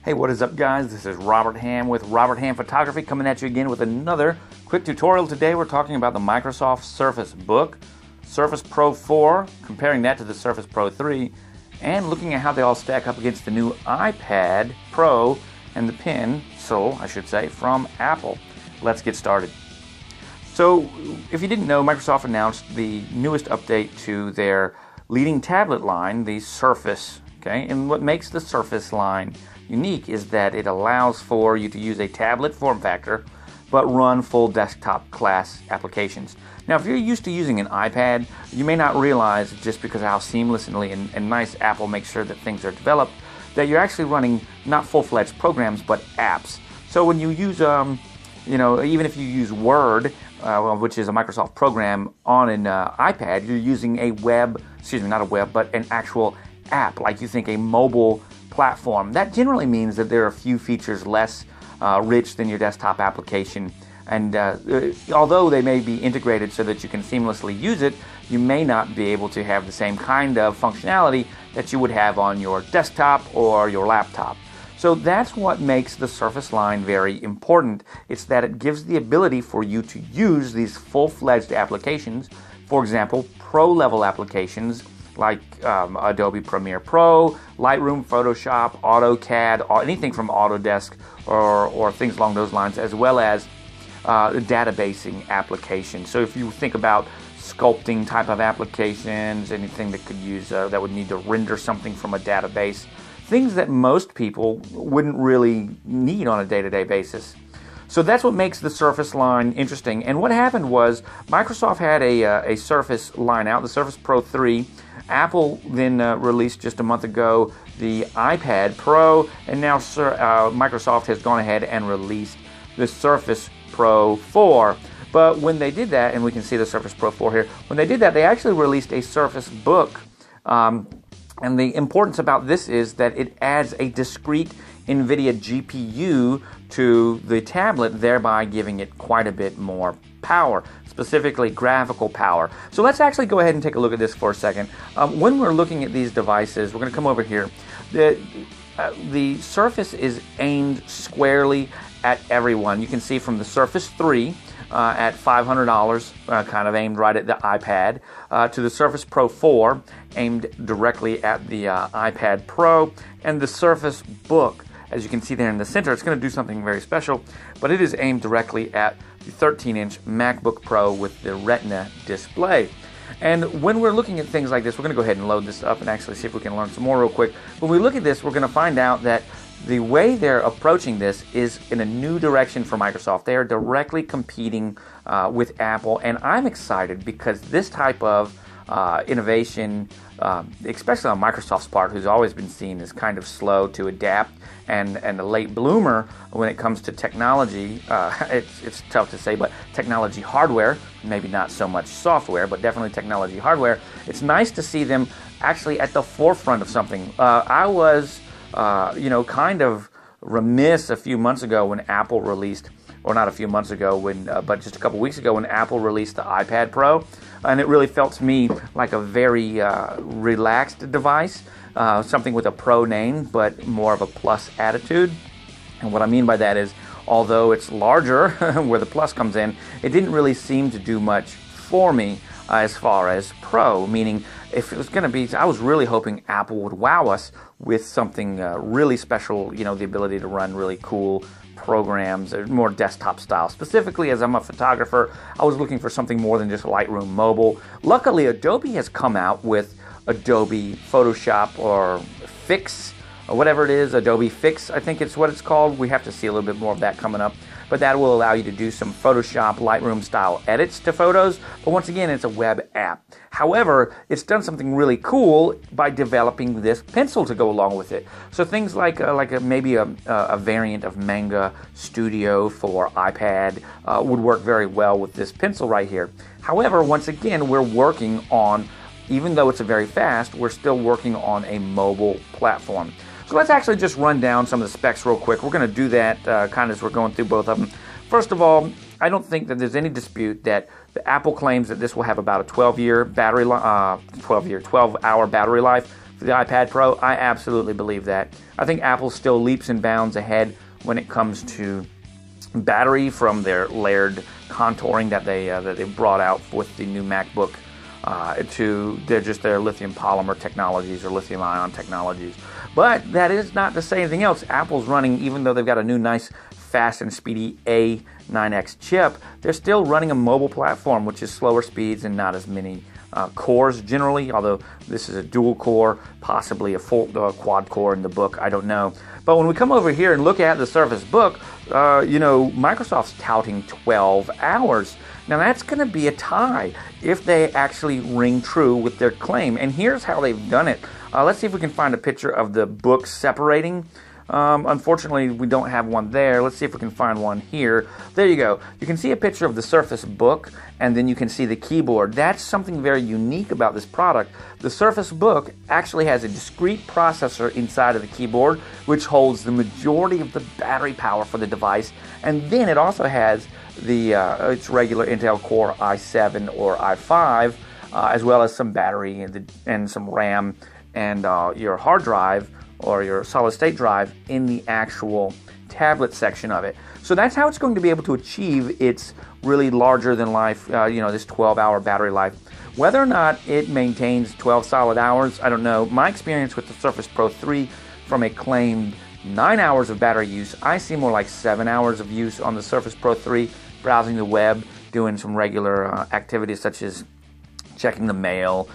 Hey, what is up, guys? This is Robert Hamm with Robert Hamm Photography coming at you again with another quick tutorial. Today we're talking about the Microsoft Surface Book, Surface Pro 4, comparing that to the Surface Pro 3, and looking at how they all stack up against the new iPad Pro and the Pencil, I should say, from Apple. Let's get started. So, if you didn't know, Microsoft announced the newest update to their leading tablet line, the Surface. Okay, and what makes the Surface line unique is that it allows for you to use a tablet form factor but run full desktop class applications. Now, if you're used to using an iPad, you may not realize, just because of how seamlessly and nice Apple makes sure that things are developed, that you're actually running not full-fledged programs but apps. So when you use, even if you use Word, which is a Microsoft program on an iPad, you're using an actual app, like you think a mobile platform. That generally means that there are a few features less rich than your desktop application, and although they may be integrated so that you can seamlessly use it, you may not be able to have the same kind of functionality that you would have on your desktop or your laptop. So that's what makes the Surface line very important. It's that it gives the ability for you to use these full-fledged applications, for example, pro-level applications like Adobe Premiere Pro, Lightroom, Photoshop, AutoCAD, or anything from Autodesk or things along those lines, as well as databasing applications. So if you think about sculpting type of applications, anything that could use that would need to render something from a database, things that most people wouldn't really need on a day-to-day basis. So that's what makes the Surface line interesting. And what happened was Microsoft had a Surface line out, the Surface Pro 3. Apple then released just a month ago the iPad Pro, and now Microsoft has gone ahead and released the Surface Pro 4. But when they did that, and we can see the Surface Pro 4 here, when they did that, they actually released a Surface Book. And the importance about this is that it adds a discrete NVIDIA GPU to the tablet, thereby giving it quite a bit more power, specifically graphical power. So let's actually go ahead and take a look at this for a second. When we're looking at these devices, we're going to come over here. The Surface is aimed squarely at everyone. You can see from the Surface 3 at $500, kind of aimed right at the iPad, to the Surface Pro 4, aimed directly at the iPad Pro, and the Surface Book, as you can see there in the center. It's going to do something very special, but it is aimed directly at the 13-inch MacBook Pro with the Retina display. And when we're looking at things like this, we're going to go ahead and load this up and actually see if we can learn some more real quick. When we look at this, we're going to find out that the way they're approaching this is in a new direction for Microsoft. They are directly competing with Apple, and I'm excited because this type of innovation, especially on Microsoft's part, who's always been seen as kind of slow to adapt and a late bloomer when it comes to technology. It's tough to say, but technology hardware, maybe not so much software, but definitely technology hardware. It's nice to see them actually at the forefront of something. I was kind of remiss a few months ago when Apple released, or not a few months ago, but just a couple weeks ago when Apple released the iPad Pro, and it really felt to me like a very relaxed device, something with a Pro name, but more of a plus attitude. And what I mean by that is, although it's larger, where the plus comes in, it didn't really seem to do much for me as far as Pro, meaning if it was going to be, I was really hoping Apple would wow us with something really special, the ability to run really cool programs, more desktop style. Specifically, as I'm a photographer, I was looking for something more than just Lightroom Mobile. Luckily, Adobe has come out with Adobe Photoshop or Fix, or whatever it is, Adobe Fix, I think it's what it's called. We have to see a little bit more of that coming up. But that will allow you to do some Photoshop, Lightroom style edits to photos. But once again, it's a web app. However, it's done something really cool by developing this pencil to go along with it. So things like maybe a variant of Manga Studio for iPad would work very well with this pencil right here. However, once again, we're working on, even though it's a very fast, we're still working on a mobile platform. So let's actually just run down some of the specs real quick. We're going to do that kind of as we're going through both of them. First of all, I don't think that there's any dispute that the Apple claims that this will have about a 12-hour battery life. for the iPad Pro? I absolutely believe that. I think Apple still leaps and bounds ahead when it comes to battery from their layered contouring that they brought out with the new MacBook to their lithium polymer technologies or lithium ion technologies. But that is not to say anything else. Apple's running, even though they've got a new nice fast and speedy A9X chip, they're still running a mobile platform, which is slower speeds and not as many cores generally, although this is a dual core, possibly a quad core in the book, I don't know. But when we come over here and look at the Surface Book, Microsoft's touting 12 hours. Now that's going to be a tie if they actually ring true with their claim. And here's how they've done it. Let's see if we can find a picture of the book separating. Unfortunately, we don't have one there. Let's see if we can find one here. There you go. You can see a picture of the Surface Book, and then you can see the keyboard. That's something very unique about this product. The Surface Book actually has a discrete processor inside of the keyboard, which holds the majority of the battery power for the device, and then it also has its regular Intel Core i7 or i5, as well as some battery and some RAM and your hard drive or your solid state drive in the actual tablet section of it. So that's how it's going to be able to achieve its really larger than life, this 12-hour battery life. Whether or not it maintains 12 solid hours, I don't know. My experience with the Surface Pro 3 from a claimed 9 hours of battery use, I see more like 7 hours of use on the Surface Pro 3, browsing the web, doing some regular activities such as checking the mail,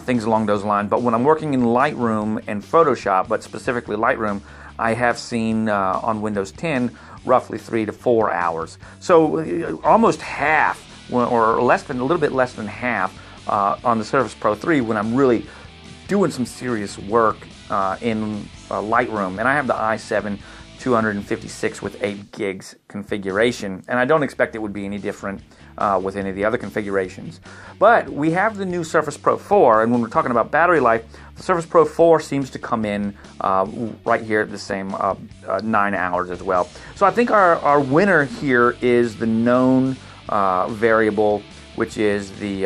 things along those lines. But when I'm working in Lightroom and Photoshop, but specifically Lightroom, I have seen on Windows 10 roughly 3 to 4 hours. So almost half, or less than a little bit less than half on the Surface Pro 3 when I'm really doing some serious work in Lightroom. And I have the i7 256 with 8 gigs configuration, and I don't expect it would be any different with any of the other configurations. But we have the new Surface Pro 4, and when we're talking about battery life, the Surface Pro 4 seems to come in right here at the same 9 hours as well. So I think our winner here is the known variable, which is the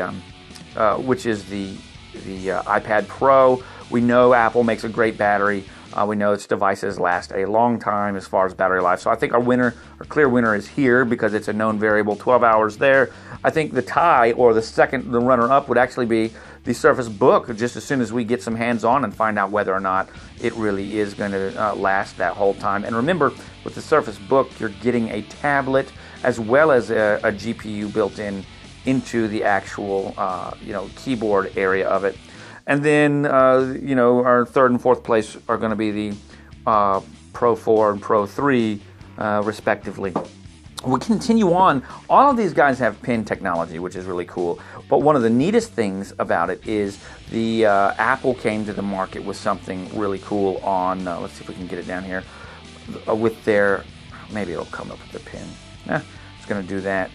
iPad Pro. We know Apple makes a great battery. We know its devices last a long time as far as battery life. So I think our clear winner is here because it's a known variable, 12 hours there. I think the tie, or the runner-up, would actually be the Surface Book, just as soon as we get some hands-on and find out whether or not it really is going to last that whole time. And remember, with the Surface Book, you're getting a tablet as well as a GPU built into the actual keyboard area of it. And then, our third and fourth place are going to be the Pro 4 and Pro 3, respectively. We continue on. All of these guys have pin technology, which is really cool. But one of the neatest things about it is the Apple came to the market with something really cool on, let's see if we can get it down here, with their, maybe it'll come up with the pin. It's going to do that.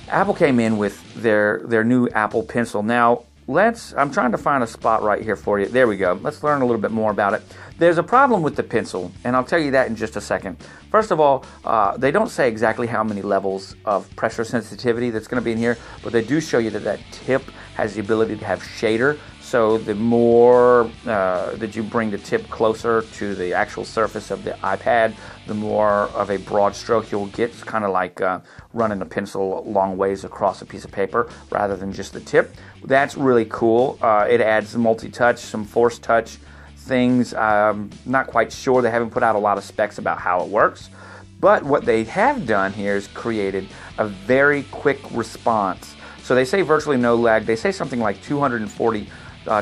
Apple came in with their new Apple Pencil. Now, I'm trying to find a spot right here for you. There we go. Let's learn a little bit more about it. There's a problem with the pencil, and I'll tell you that in just a second. First of all, they don't say exactly how many levels of pressure sensitivity that's going to be in here, but they do show you that tip has the ability to have shader. So the more that you bring the tip closer to the actual surface of the iPad, the more of a broad stroke you'll get. It's kind of like running a pencil long ways across a piece of paper rather than just the tip. That's really cool. It adds multi-touch, some force touch things. Not quite sure. They haven't put out a lot of specs about how it works. But what they have done here is created a very quick response. So they say virtually no lag. They say something like 240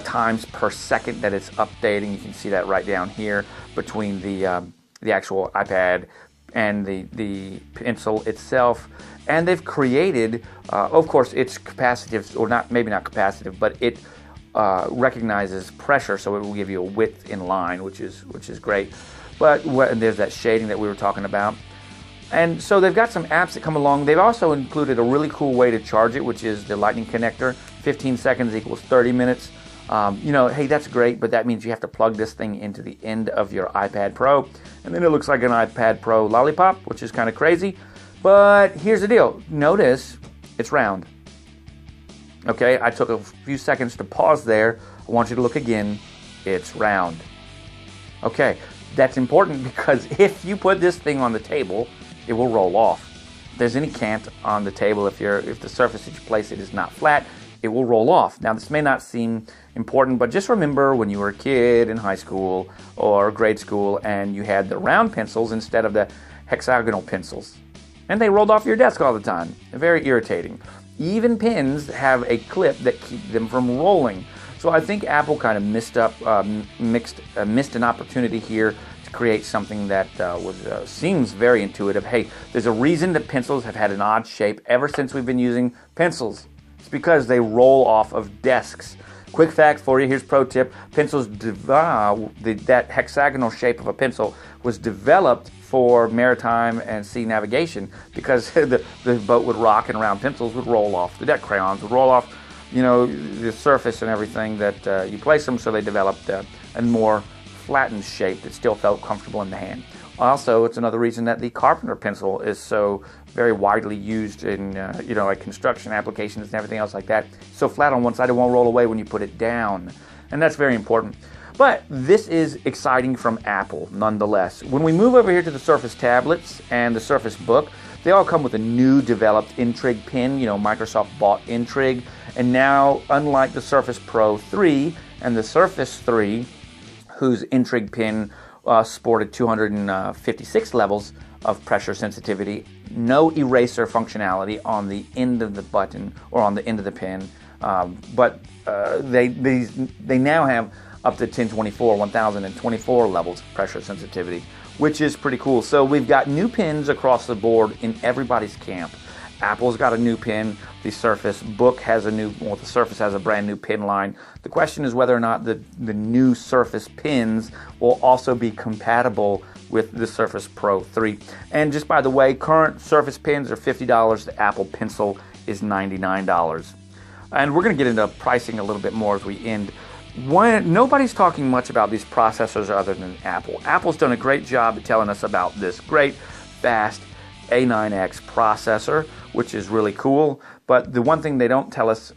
times per second that it's updating. You can see that right down here between the actual iPad and the pencil itself. And they've created, of course, it's capacitive, or not, maybe not capacitive, but it recognizes pressure, so it will give you a width in line, which is great. But and there's that shading that we were talking about. And so they've got some apps that come along. They've also included a really cool way to charge it, which is the lightning connector. 15 seconds equals 30 minutes. Hey, that's great, but that means you have to plug this thing into the end of your iPad Pro, and then it looks like an iPad Pro lollipop, which is kind of crazy. But here's the deal. Notice it's round. Okay, I took a few seconds to pause there. I want you to look again. it's round. Okay, that's important because if you put this thing on the table, it will roll off. If there's any cant on the table, if the surface that you place it is not flat, it will roll off. Now, this may not seem important, but just remember when you were a kid in high school or grade school and you had the round pencils instead of the hexagonal pencils, and they rolled off your desk all the time. Very irritating. Even pens have a clip that keeps them from rolling. So I think Apple kind of missed an opportunity here to create something that seems very intuitive. Hey, there's a reason that pencils have had an odd shape ever since we've been using pencils. It's because they roll off of desks. Quick fact for you, here's pro tip. Pencils, that hexagonal shape of a pencil was developed for maritime and sea navigation because the boat would rock and round pencils would roll off. The deck crayons would roll off, the surface and everything that you place them, so they developed a more flattened shape that still felt comfortable in the hand. Also, it's another reason that the carpenter pencil is so very widely used in like construction applications and everything else like that. So flat on one side, it won't roll away when you put it down, and that's very important. But this is exciting from Apple nonetheless. When we move over here to the Surface tablets and the Surface Book, they all come with a new developed Intrigue pen. Microsoft bought Intrigue, and now, unlike the Surface Pro 3 and the Surface 3, whose Intrigue pen sported 256 levels of pressure sensitivity, no eraser functionality on the end of the button or on the end of the pen, but they now have up to 1024 levels of pressure sensitivity, which is pretty cool. So we've got new pens across the board in everybody's camp. Apple's got a new pen. The Surface Book has the Surface has a brand new pen line. The question is whether or not the new Surface pens will also be compatible with the Surface Pro 3. And just by the way, current Surface pens are $50. The Apple Pencil is $99. And we're going to get into pricing a little bit more as we end. Nobody's talking much about these processors other than Apple. Apple's done a great job at telling us about this great, fast A9X processor, which is really cool. But the one thing they don't tell us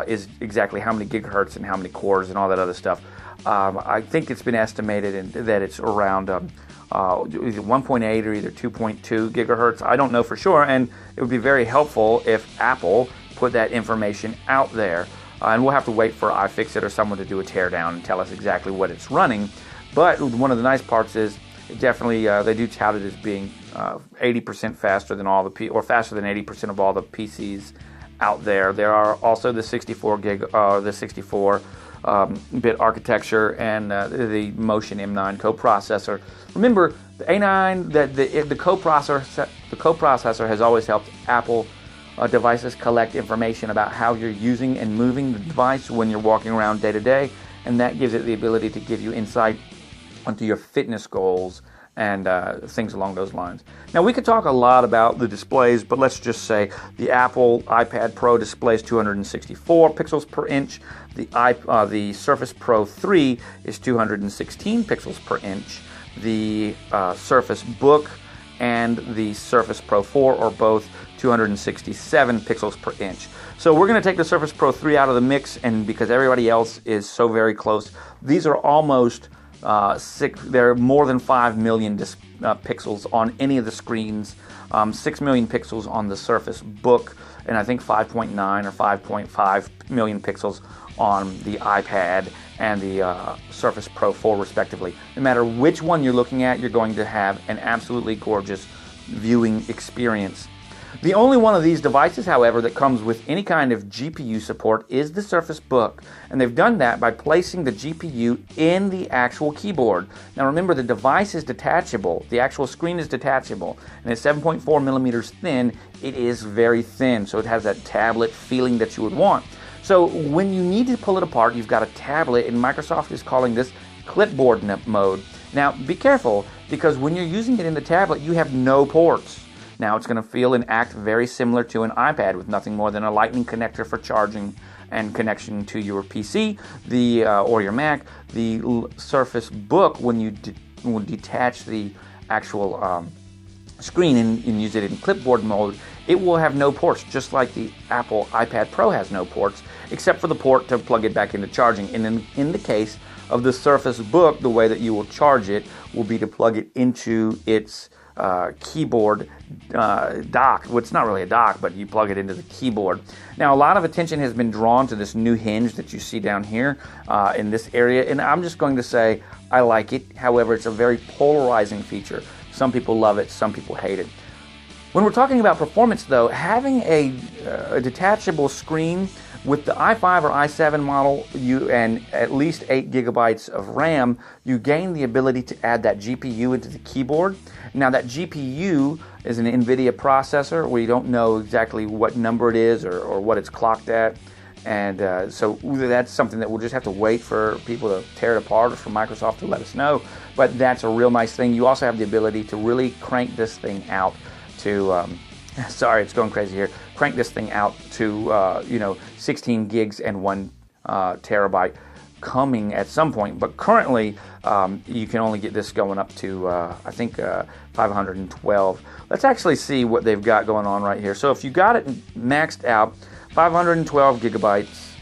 is exactly how many gigahertz and how many cores and all that other stuff. I think it's been estimated that it's around either 1.8 or either 2.2 gigahertz. I don't know for sure, and it would be very helpful if Apple put that information out there. And we'll have to wait for iFixit or someone to do a teardown and tell us exactly what it's running. But one of the nice parts is it definitely they do tout it as being 80% faster than faster than 80% of all the PCs out there. There are also the 64-bit architecture and the Motion M9 coprocessor. Remember, the A9, the coprocessor has always helped Apple devices collect information about how you're using and moving the device when you're walking around day to day, and that gives it the ability to give you insight onto your fitness goals and things along those lines. Now, we could talk a lot about the displays, but let's just say the Apple iPad Pro displays 264 pixels per inch. The Surface Pro 3 is 216 pixels per inch. The Surface Book and the Surface Pro 4 are both 267 pixels per inch. So we're going to take the Surface Pro 3 out of the mix, and because everybody else is so very close, these are almost they're more than 5 million pixels on any of the screens, 6 million pixels on the Surface Book, and I think 5.9 or 5.5 million pixels on the iPad and the Surface Pro 4 respectively. No matter which one you're looking at, you're going to have an absolutely gorgeous viewing experience. The only one of these devices, however, that comes with any kind of GPU support is the Surface Book, and they've done that by placing the GPU in the actual keyboard. Now remember, the device is detachable, the actual screen is detachable, and it's 7.4 millimeters thin. It is very thin, so it has that tablet feeling that you would want. So when you need to pull it apart, you've got a tablet, and Microsoft is calling this clipboard mode. Now be careful, because when you're using it in the tablet, you have no ports. Now it's going to feel and act very similar to an iPad with nothing more than a lightning connector for charging and connection to your PC or your Mac. The Surface Book, when you detach the actual screen and use it in clipboard mode, it will have no ports, just like the Apple iPad Pro has no ports, except for the port to plug it back into charging. And in the case of the Surface Book, the way that you will charge it will be to plug it into its keyboard dock. Well, it's not really a dock, but you plug it into the keyboard. Now, a lot of attention has been drawn to this new hinge that you see down here in this area, and I'm just going to say I like it. However, it's a very polarizing feature. Some people love it, some people hate it. When we're talking about performance, though, having a detachable screen with the i5 or i7 model and at least 8 gigabytes of RAM, you gain the ability to add that GPU into the keyboard. Now, that GPU is an NVIDIA processor. We don't know exactly what number it is or what it's clocked at. And so that's something that we'll just have to wait for people to tear it apart or for Microsoft to let us know. But that's a real nice thing. You also have the ability to really crank this thing out to, sorry, it's going crazy here. Crank this thing out to, 16 gigs and 1 terabyte coming at some point. But currently, you can only get this going up to, I think, 512. Let's actually see what they've got going on right here. So if you got it maxed out, 512 gigabytes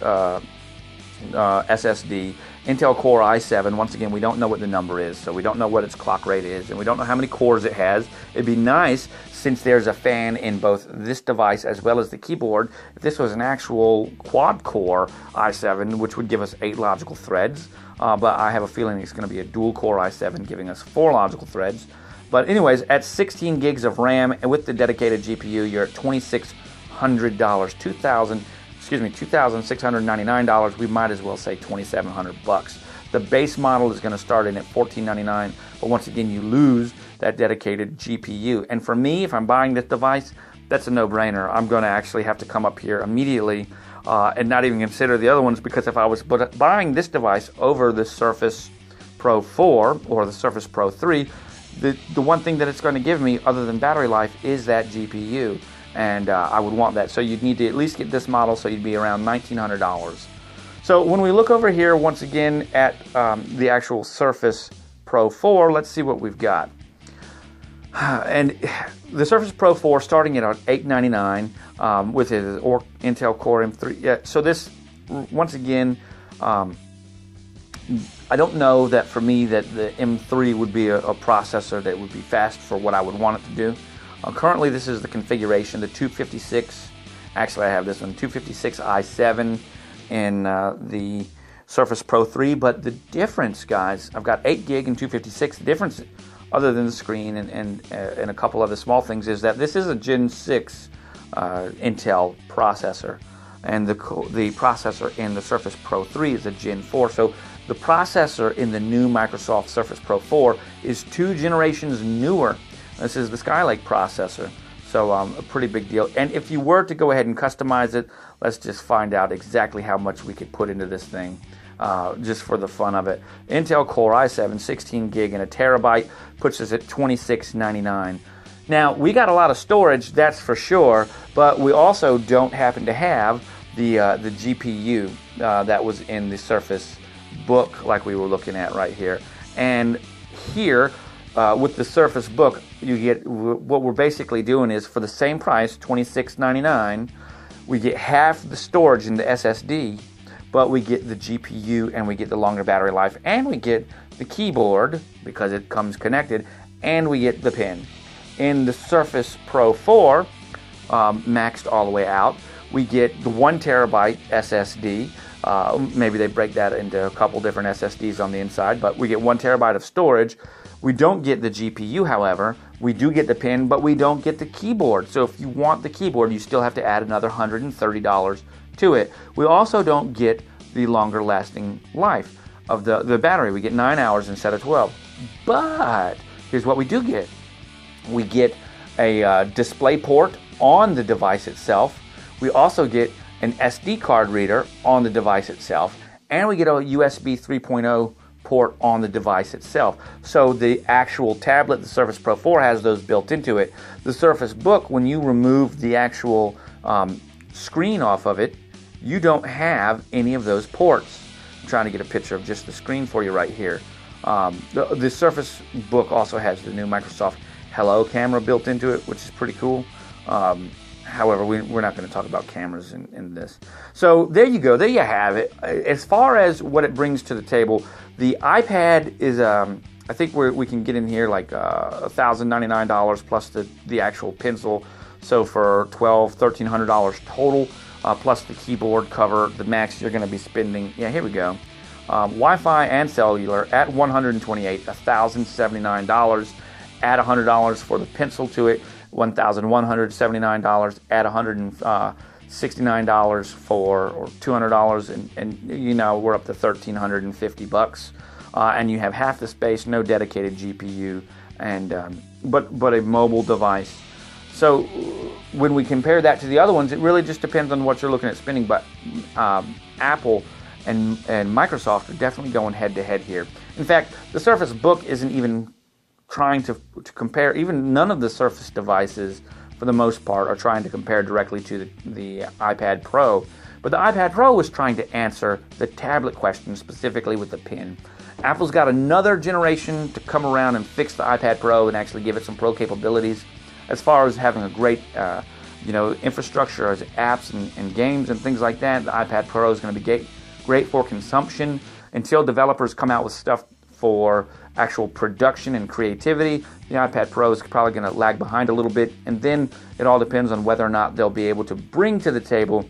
SSD, Intel Core i7. Once again, we don't know what the number is, so we don't know what its clock rate is, and we don't know how many cores it has. It'd be nice, since there's a fan in both this device as well as the keyboard, if this was an actual quad-core i7, which would give us 8 logical threads, but I have a feeling it's going to be a dual-core i7 giving us 4 logical threads. But anyways, at 16 gigs of RAM and with the dedicated GPU, you're at $2,600, $2,699. We might as well say $2,700. The base model is going to start in at $1,499, but once again, you lose that dedicated GPU. And for me, if I'm buying this device, that's a no-brainer. I'm going to actually have to come up here immediately and not even consider the other ones, because if I was buying this device over the Surface Pro 4 or the Surface Pro 3, the one thing that it's going to give me other than battery life is that GPU. And I would want that. So you'd need to at least get this model, so you'd be around $1,900. So when we look over here once again at the actual Surface Pro 4, let's see what we've got. And the Surface Pro 4 starting at $899 with its Intel Core M3. Yeah, so this, once again, I don't know that for me that the M3 would be a processor that would be fast for what I would want it to do. Currently, this is the configuration, the 256, actually I have this one, 256 i7 in the Surface Pro 3, but the difference, guys, I've got 8 gig and 256, the difference, other than the screen and a couple other small things, is that this is a Gen 6 Intel processor, and the processor in the Surface Pro 3 is a Gen 4, so the processor in the new Microsoft Surface Pro 4 is 2 generations newer. This is the Skylake processor, so a pretty big deal. And if you were to go ahead and customize it, let's just find out exactly how much we could put into this thing, just for the fun of it. Intel Core i7, 16 gig and a terabyte, puts us at $2,699. Now, we got a lot of storage, that's for sure, but we also don't happen to have the GPU that was in the Surface Book, like we were looking at right here. And here, with the Surface Book, you get, what we're basically doing is, for the same price, $26.99, we get half the storage in the SSD, but we get the GPU and we get the longer battery life, and we get the keyboard because it comes connected, and we get the pen. In the Surface Pro 4, maxed all the way out, we get the 1 terabyte SSD. Maybe they break that into a couple different SSDs on the inside, but we get 1 terabyte of storage. We don't get the GPU, however. We do get the pen, but we don't get the keyboard. So if you want the keyboard, you still have to add another $130 to it. We also don't get the longer lasting life of the battery. We get 9 hours instead of 12. But here's what we do get. We get a display port on the device itself. We also get an SD card reader on the device itself. And we get a USB 3.0 port on the device itself. So the actual tablet, the Surface Pro 4, has those built into it. The Surface Book, when you remove the actual screen off of it, you don't have any of those ports. I'm trying to get a picture of just the screen for you right here. The Surface Book also has the new Microsoft Hello camera built into it, which is pretty cool. However, we're not going to talk about cameras in this. So there you go. There you have it. As far as what it brings to the table, the iPad is, I think we can get in here like $1,099 plus the actual pencil. So for $1,300 total, plus the keyboard cover, the max you're going to be spending. Yeah, here we go. Wi-Fi and cellular at $128, $1,079. Add $100 for the pencil to it, $1,179. Add $169 for, or $200, and you know we're up to $1,350. And you have half the space, no dedicated GPU, and but a mobile device. So when we compare that to the other ones, it really just depends on what you're looking at spending. But Apple and Microsoft are definitely going head to head here. In fact, the Surface Book isn't even trying to compare. Even none of the Surface devices, for the most part, are trying to compare directly to the iPad Pro. But the iPad Pro was trying to answer the tablet question, specifically with the pen. Apple's got another generation to come around and fix the iPad Pro and actually give it some Pro capabilities. As far as having a great infrastructure as apps and games and things like that, the iPad Pro is going to be great for consumption. Until developers come out with stuff for actual production and creativity, the iPad Pro is probably going to lag behind a little bit, and then it all depends on whether or not they'll be able to bring to the table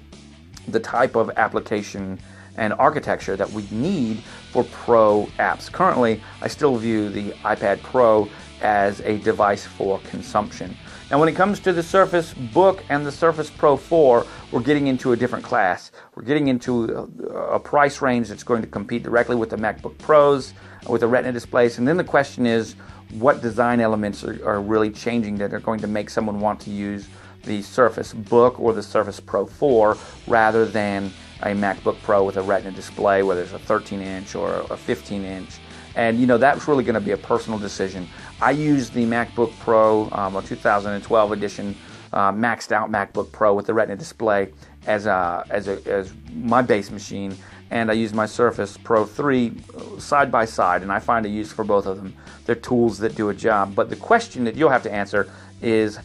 the type of application and architecture that we need for Pro apps. Currently, I still view the iPad Pro as a device for consumption. Now, when it comes to the Surface Book and the Surface Pro 4, we're getting into a different class. We're getting into a price range that's going to compete directly with the MacBook Pros, with the Retina displays. And then the question is, what design elements are really changing that are going to make someone want to use the Surface Book or the Surface Pro 4 rather than a MacBook Pro with a Retina display, whether it's a 13-inch or a 15-inch. And, you know, that's really going to be a personal decision. I use the MacBook Pro, a 2012 edition, maxed out MacBook Pro with the Retina display as my base machine, and I use my Surface Pro 3 side by side, and I find a use for both of them. They're tools that do a job. But the question that you'll have to answer is,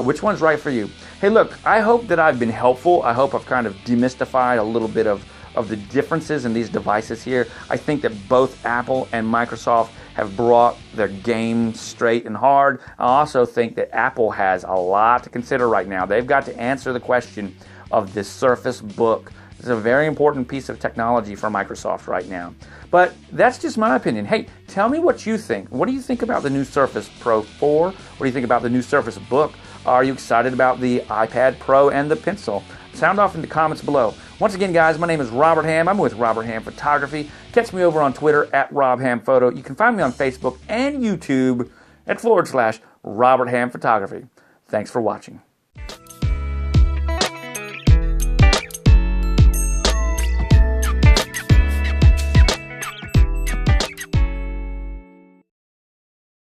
which one's right for you? Hey, look, I hope that I've been helpful. I hope I've kind of demystified a little bit of the differences in these devices here. I think that both Apple and Microsoft have brought their game straight and hard. I also think that Apple has a lot to consider right now. They've got to answer the question of this Surface Book. It's a very important piece of technology for Microsoft right now. But that's just my opinion. Hey, tell me what you think. What do you think about the new Surface Pro 4? What do you think about the new Surface Book? Are you excited about the iPad Pro and the pencil? Sound off in the comments below. Once again, guys, my name is Robert Hamm. I'm with Robert Hamm Photography. Catch me over on Twitter at RobHammPhoto. You can find me on Facebook and YouTube at /Robert Hamm Photography. Thanks for watching.